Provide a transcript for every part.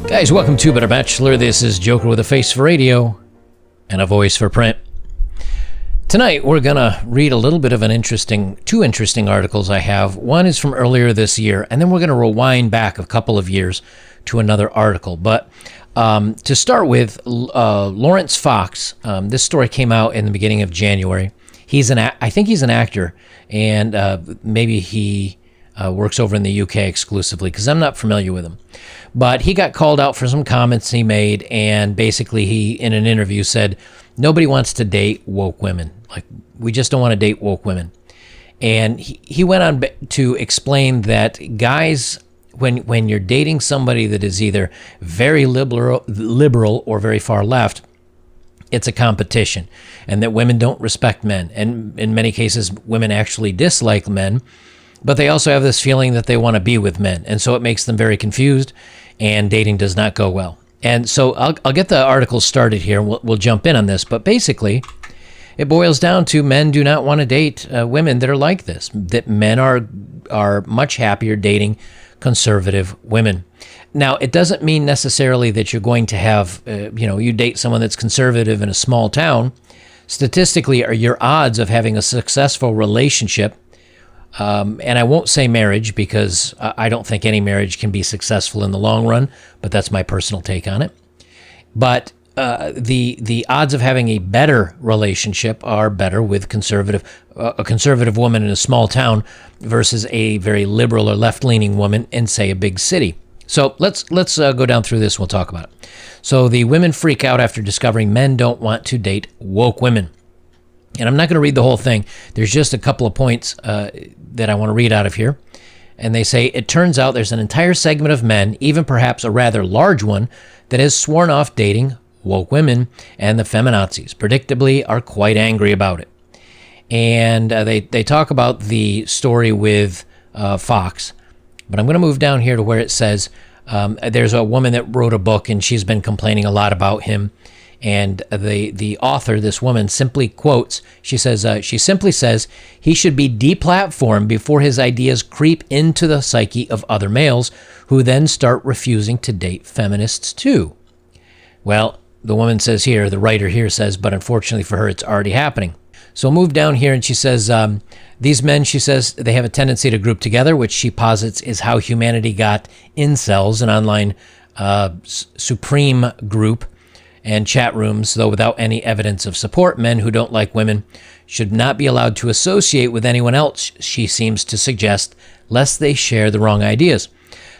Guys, welcome to Bachelor. This is Joker with a face for radio and a voice for print. Tonight, we're going to read a little bit of two interesting articles I have. One is from earlier this year, and then we're going to rewind back a couple of years to another article. But to start with, Lawrence Fox, this story came out in the beginning of January. I think he's an actor, and maybe he works over in the UK exclusively, because I'm not familiar with him. But he got called out for some comments he made, and basically he, in an interview, said, nobody wants to date woke women. Like, we just don't want to date woke women. And he went on to explain that guys, when you're dating somebody that is either very liberal or very far left, it's a competition, and that women don't respect men. And in many cases, women actually dislike men, but they also have this feeling that they want to be with men. And so it makes them very confused, and dating does not go well. And so I'll get the article started here. We'll jump in on this. But basically, it boils down to men do not want to date women that are like this, that men are much happier dating conservative women. Now, it doesn't mean necessarily that you're going to have, you date someone that's conservative in a small town. Statistically, your odds of having a successful relationship, and I won't say marriage, because I don't think any marriage can be successful in the long run, but that's my personal take on it. But the odds of having a better relationship are better with a conservative woman in a small town versus a very liberal or left-leaning woman in, say, a big city. So let's go down through this. We'll talk about it. So the women freak out after discovering men don't want to date woke women. And I'm not going to read the whole thing. There's just a couple of points that I want to read out of here. And they say, it turns out there's an entire segment of men, even perhaps a rather large one, that has sworn off dating woke women, and the feminazis, predictably, are quite angry about it. And they talk about the story with Fox. But I'm going to move down here to where it says, there's a woman that wrote a book, and she's been complaining a lot about him. And the author, this woman, simply quotes, she simply says, he should be deplatformed before his ideas creep into the psyche of other males, who then start refusing to date feminists too. Well, the woman says here, the writer here says, but unfortunately for her, it's already happening. So we'll move down here, and she says, these men, she says, they have a tendency to group together, which she posits is how humanity got incels, an online supreme group, and chat rooms, though without any evidence of support. Men who don't like women should not be allowed to associate with anyone else, she seems to suggest, lest they share the wrong ideas.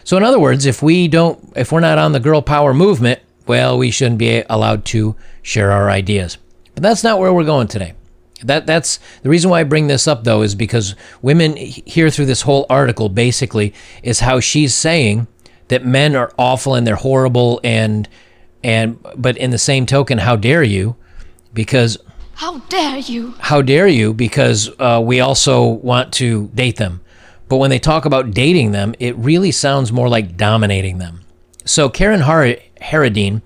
So in other words, if we're not on the girl power movement, well, we shouldn't be allowed to share our ideas. But that's not where we're going today. That's the reason why I bring this up, though, is because women here through this whole article basically is how she's saying that men are awful and they're horrible, but in the same token, how dare you? Because how dare you? How dare you? Because we also want to date them. But when they talk about dating them, it really sounds more like dominating them. So Karen Harradine,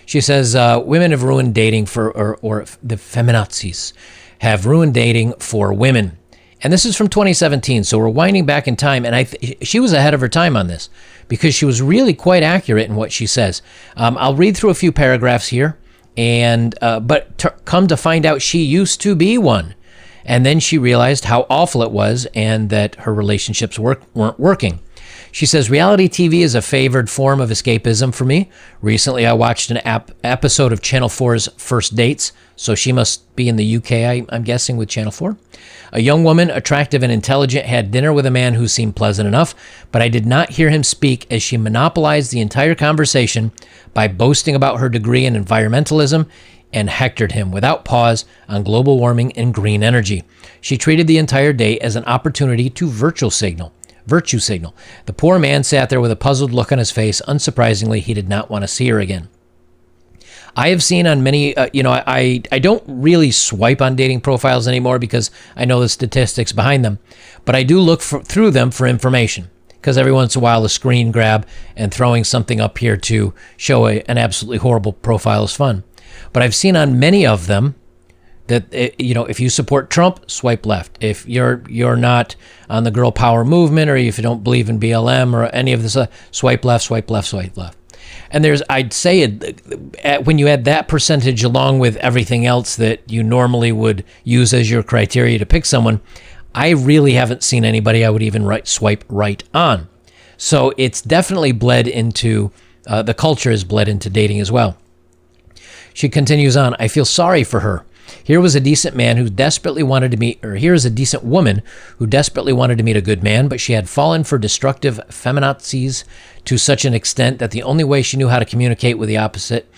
she says, women have ruined dating or the feminazis have ruined dating for women. And this is from 2017, so we're winding back in time, and she was ahead of her time on this because she was really quite accurate in what she says. I'll read through a few paragraphs here, but come to find out she used to be one, and then she realized how awful it was and that her relationships weren't working. She says, reality TV is a favored form of escapism for me. Recently, I watched an episode of Channel 4's First Dates, so she must be in the UK, I'm guessing, with Channel 4. A young woman, attractive and intelligent, had dinner with a man who seemed pleasant enough, but I did not hear him speak as she monopolized the entire conversation by boasting about her degree in environmentalism and hectored him without pause on global warming and green energy. She treated the entire day as an opportunity to virtue signal. The poor man sat there with a puzzled look on his face. Unsurprisingly, he did not want to see her again. I have seen on many, I don't really swipe on dating profiles anymore because I know the statistics behind them, but I do look through them for information because every once in a while a screen grab and throwing something up here to show an absolutely horrible profile is fun. But I've seen on many of them That if you support Trump, swipe left. If you're not on the girl power movement, or if you don't believe in BLM or any of this, swipe left, swipe left, swipe left. And I'd say when you add that percentage along with everything else that you normally would use as your criteria to pick someone, I really haven't seen anybody I would even swipe right on. So it's definitely bled into, the culture has bled into dating as well. She continues on, I feel sorry for her. Here was a decent man who desperately wanted to meet, or here is a decent woman who desperately wanted to meet a good man, but she had fallen for destructive feminazis to such an extent that the only way she knew how to communicate with the opposite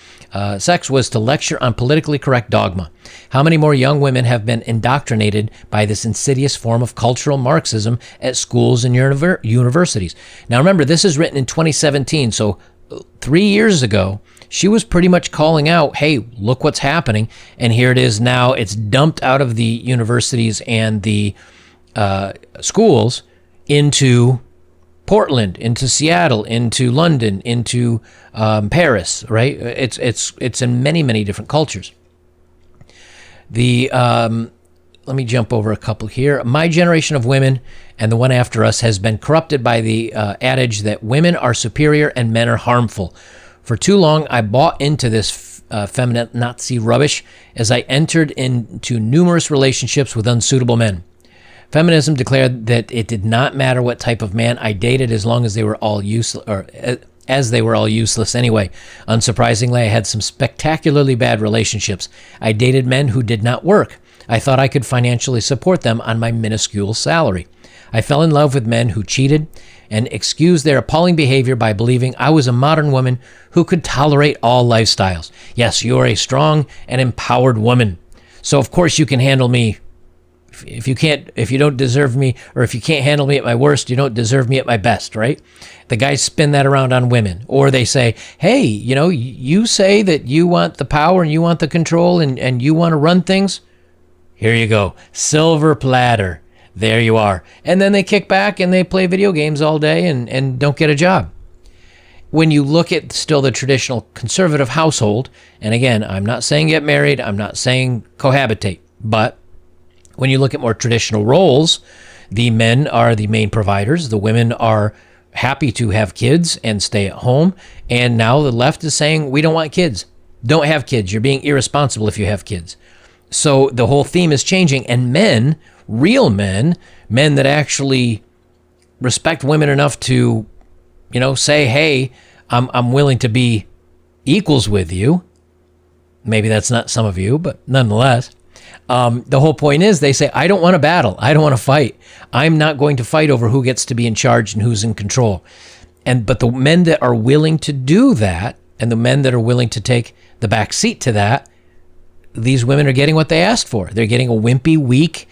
sex was to lecture on politically correct dogma. How many more young women have been indoctrinated by this insidious form of cultural Marxism at schools and universities? Now remember, this is written in 2017, so 3 years ago, she was pretty much calling out, hey, look what's happening. And here it is now. It's dumped out of the universities and the schools into Portland, into Seattle, into London, into Paris, right? It's in many, many different cultures. Let me jump over a couple here. My generation of women and the one after us has been corrupted by the adage that women are superior and men are harmful. For too long, I bought into this feminine Nazi rubbish as I entered into numerous relationships with unsuitable men. Feminism declared that it did not matter what type of man I dated as long as they were all useless, or as they were all useless anyway. Unsurprisingly, I had some spectacularly bad relationships. I dated men who did not work. I thought I could financially support them on my minuscule salary. I fell in love with men who cheated and excused their appalling behavior by believing I was a modern woman who could tolerate all lifestyles. Yes, you are a strong and empowered woman. So of course you can handle me. If you don't deserve me, or if you can't handle me at my worst, you don't deserve me at my best, right? The guys spin that around on women. Or they say, hey, you say that you want the power and you want the control and you want to run things. Here you go. Silver platter. There you are. And then they kick back and they play video games all day and don't get a job. When you look at still the traditional conservative household, and again, I'm not saying get married, I'm not saying cohabitate, but when you look at more traditional roles, the men are the main providers, the women are happy to have kids and stay at home, and now the left is saying, we don't want kids. Don't have kids. You're being irresponsible if you have kids. So the whole theme is changing, and men, real men that actually respect women enough to, say, hey, I'm willing to be equals with you. Maybe that's not some of you, but nonetheless, the whole point is they say, I don't want to battle. I don't want to fight. I'm not going to fight over who gets to be in charge and who's in control. But the men that are willing to do that, and the men that are willing to take the back seat to that, these women are getting what they asked for. They're getting a wimpy, weak,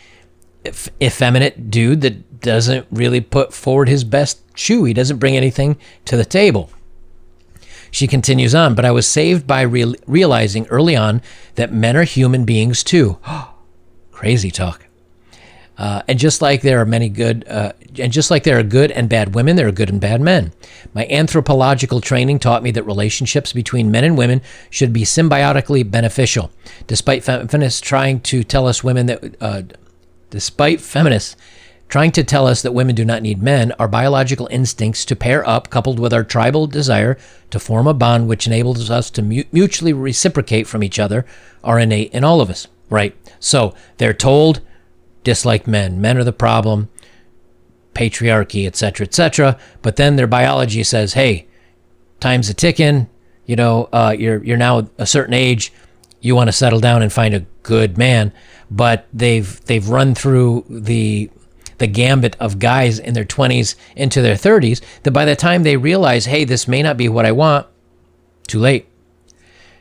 effeminate dude that doesn't really put forward his best shoe. He doesn't bring anything to the table. She continues on, but I was saved by realizing early on that men are human beings too. Crazy talk. And just like there are good and bad women, there are good and bad men. My anthropological training taught me that relationships between men and women should be symbiotically beneficial. Despite feminists trying to tell us women do not need men, our biological instincts to pair up, coupled with our tribal desire to form a bond which enables us to mutually reciprocate from each other, are innate in all of us, right? So they're told, dislike men. Men are the problem, patriarchy, etc., but then their biology says, hey, time's a ticking, you're now a certain age, you want to settle down and find a good man, but they've run through the gambit of guys in their 20s into their 30s, that by the time they realize, hey, this may not be what I want, too late.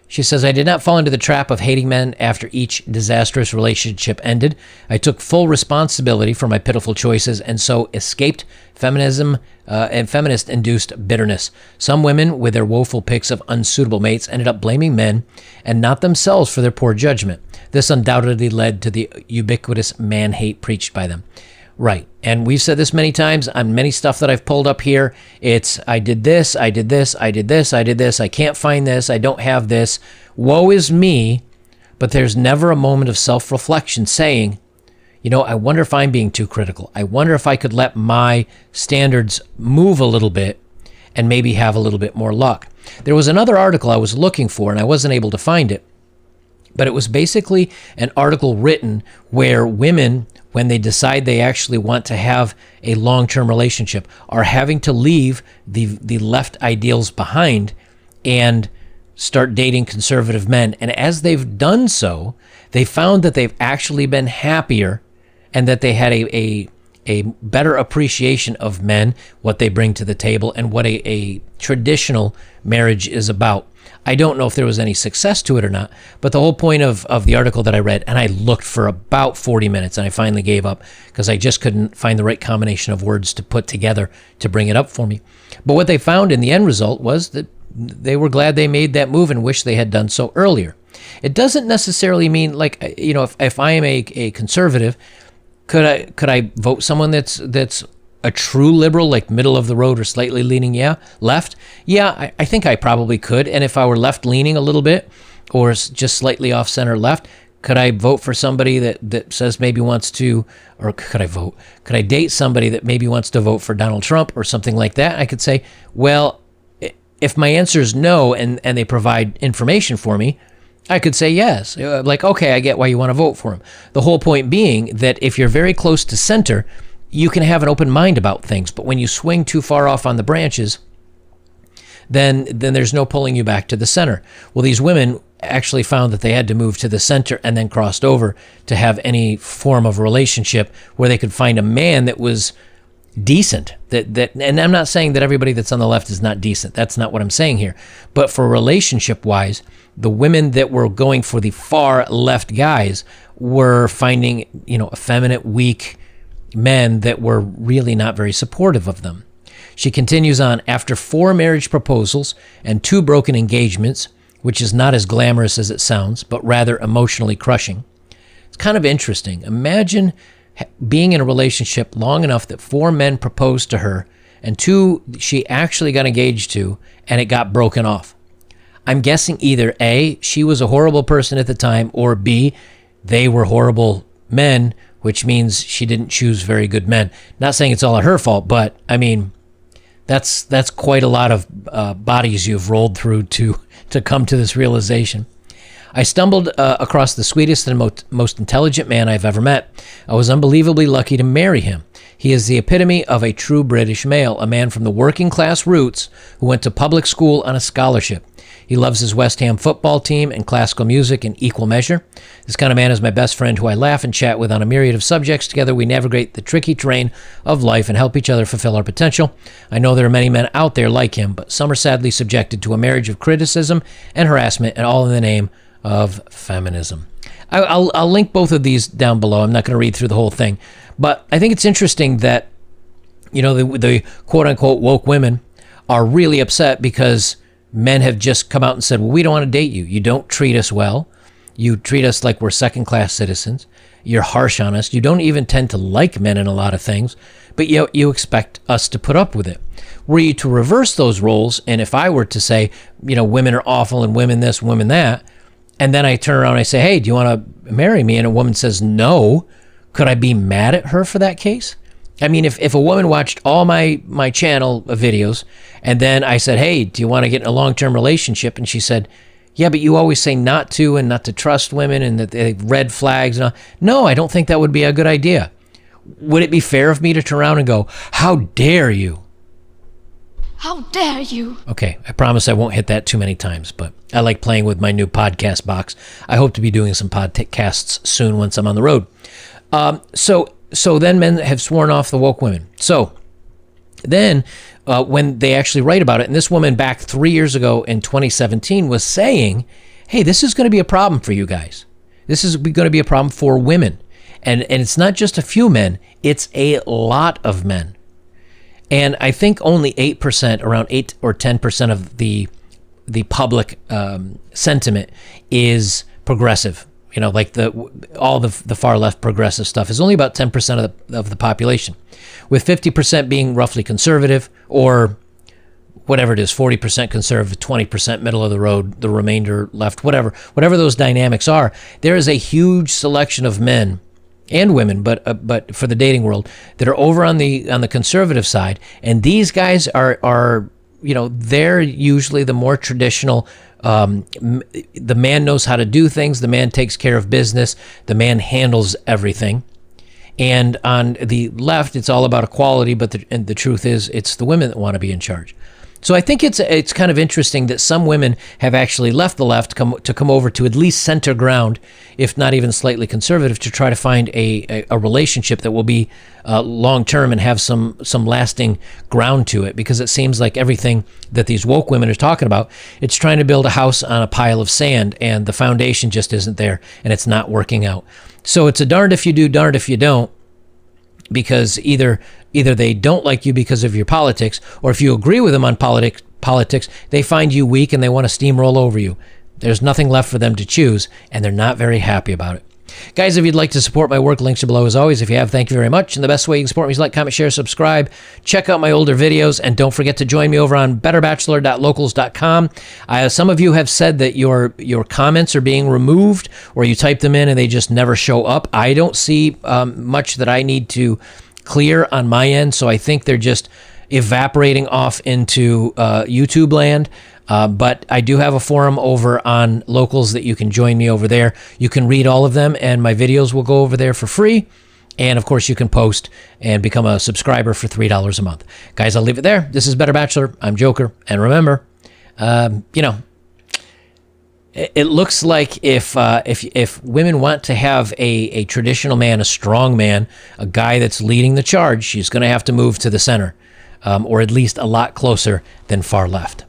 She says, I did not fall into the trap of hating men after each disastrous relationship ended. I took full responsibility for my pitiful choices and so escaped feminism and feminist-induced bitterness. Some women, with their woeful picks of unsuitable mates, ended up blaming men and not themselves for their poor judgment. This undoubtedly led to the ubiquitous man-hate preached by them. Right. And we've said this many times on many stuff that I've pulled up here. It's, I did this, I did this, I did this, I did this, I can't find this, I don't have this. Woe is me. but there's never a moment of self-reflection saying, I wonder if I'm being too critical. I wonder if I could let my standards move a little bit and maybe have a little bit more luck. There was another article I was looking for and I wasn't able to find it, but it was basically an article written where women, when they decide they actually want to have a long-term relationship, are having to leave the left ideals behind and start dating conservative men. And as they've done so, they found that they've actually been happier and that they had a better appreciation of men, what they bring to the table, and what a traditional marriage is about. I don't know if there was any success to it or not, but the whole point of the article that I read, and I looked for about 40 minutes, and I finally gave up because I just couldn't find the right combination of words to put together to bring it up for me. But what they found in the end result was that they were glad they made that move and wish they had done so earlier. It doesn't necessarily mean, like, if I am a conservative, could I vote someone that's a true liberal, like middle of the road or slightly leaning left? Yeah, I think I probably could. And if I were left leaning a little bit or just slightly off center left, could I vote for somebody that says maybe wants to, or could I date somebody that maybe wants to vote for Donald Trump or something like that? I could say, well, if my answer is no and they provide information for me, I could say yes. Like, okay, I get why you want to vote for him. The whole point being that if you're very close to center, you can have an open mind about things. But when you swing too far off on the branches, then there's no pulling you back to the center. Well, these women actually found that they had to move to the center and then crossed over to have any form of relationship where they could find a man that was decent. And I'm not saying that everybody that's on the left is not decent. That's not what I'm saying here. But for relationship-wise, the women that were going for the far left guys were finding, effeminate, weak men that were really not very supportive of them. She continues on, after 4 marriage proposals and 2 broken engagements, which is not as glamorous as it sounds, but rather emotionally crushing. It's kind of interesting. Imagine being in a relationship long enough that 4 men proposed to her and 2 she actually got engaged to, and it got broken off. I'm guessing either A, she was a horrible person at the time, or B, they were horrible men, which means she didn't choose very good men. Not saying it's all her fault, but I mean, that's quite a lot of bodies you've rolled through to come to this realization. I stumbled across the sweetest and most intelligent man I've ever met. I was unbelievably lucky to marry him. He is the epitome of a true British male, a man from the working class roots who went to public school on a scholarship. He loves his West Ham football team and classical music in equal measure. This kind of man is my best friend who I laugh and chat with on a myriad of subjects. Together we navigate the tricky terrain of life and help each other fulfill our potential. I know there are many men out there like him, but some are sadly subjected to a marriage of criticism and harassment, and all in the name of feminism. I'll link both of these down below. I'm not going to read through the whole thing, but I think it's interesting that, the quote-unquote woke women are really upset because men have just come out and said, well, we don't want to date you. You don't treat us well. You treat us like we're second-class citizens. You're harsh on us. You don't even tend to like men in a lot of things, but you expect us to put up with it. Were you to reverse those roles, and if I were to say, women are awful and women this, women that, and then I turn around and I say, hey, do you want to marry me? And a woman says no, could I be mad at her for that case? I mean, if a woman watched all my channel of videos, and then I said, hey, do you want to get in a long-term relationship? And she said, yeah, but you always say not to and not to trust women and that they red flags. And all. No, I don't think that would be a good idea. Would it be fair of me to turn around and go, how dare you? How dare you? Okay, I promise I won't hit that too many times, but I like playing with my new podcast box. I hope to be doing some podcasts soon once I'm on the road. So then men have sworn off the woke women. So then when they actually write about it, and this woman back 3 years ago in 2017 was saying, hey, this is going to be a problem for you guys. This is going to be a problem for women. And it's not just a few men, it's a lot of men. And I think only 8%, around 8 or 10% of the public sentiment is progressive. Like all the far left progressive stuff is only about 10% of the population, with 50% being roughly conservative, or whatever it is, 40% conservative, 20% middle of the road, the remainder left, whatever those dynamics are, there is a huge selection of men and women, but for the dating world, that are over on the conservative side, and these guys are they're usually the more traditional. The man knows how to do things. The man takes care of business. The man handles everything. And on the left, it's all about equality, but the truth is, it's the women that want to be in charge. So I think it's kind of interesting that some women have actually left the left to come over to at least center ground, if not even slightly conservative, to try to find a relationship that will be long term and have some lasting ground to it. Because it seems like everything that these woke women are talking about, it's trying to build a house on a pile of sand, and the foundation just isn't there, and it's not working out. So it's a darned if you do, darned if you don't. Because either they don't like you because of your politics, or if you agree with them on politics, they find you weak and they want to steamroll over you. There's nothing left for them to choose, and they're not very happy about it. Guys, if you'd like to support my work, links are below as always. If you have, thank you very much. And the best way you can support me is like, comment, share, subscribe. Check out my older videos, and don't forget to join me over on betterbachelor.locals.com. Some of you have said that your comments are being removed, or you type them in and they just never show up. I don't see much that I need to clear on my end, so I think they're just evaporating off into YouTube land. But I do have a forum over on Locals that you can join me over there. You can read all of them, and my videos will go over there for free. And, of course, you can post and become a subscriber for $3 a month. Guys, I'll leave it there. This is Better Bachelor. I'm Joker. And remember, it looks like if women want to have a traditional man, a strong man, a guy that's leading the charge, she's going to have to move to the center, or at least a lot closer than far left.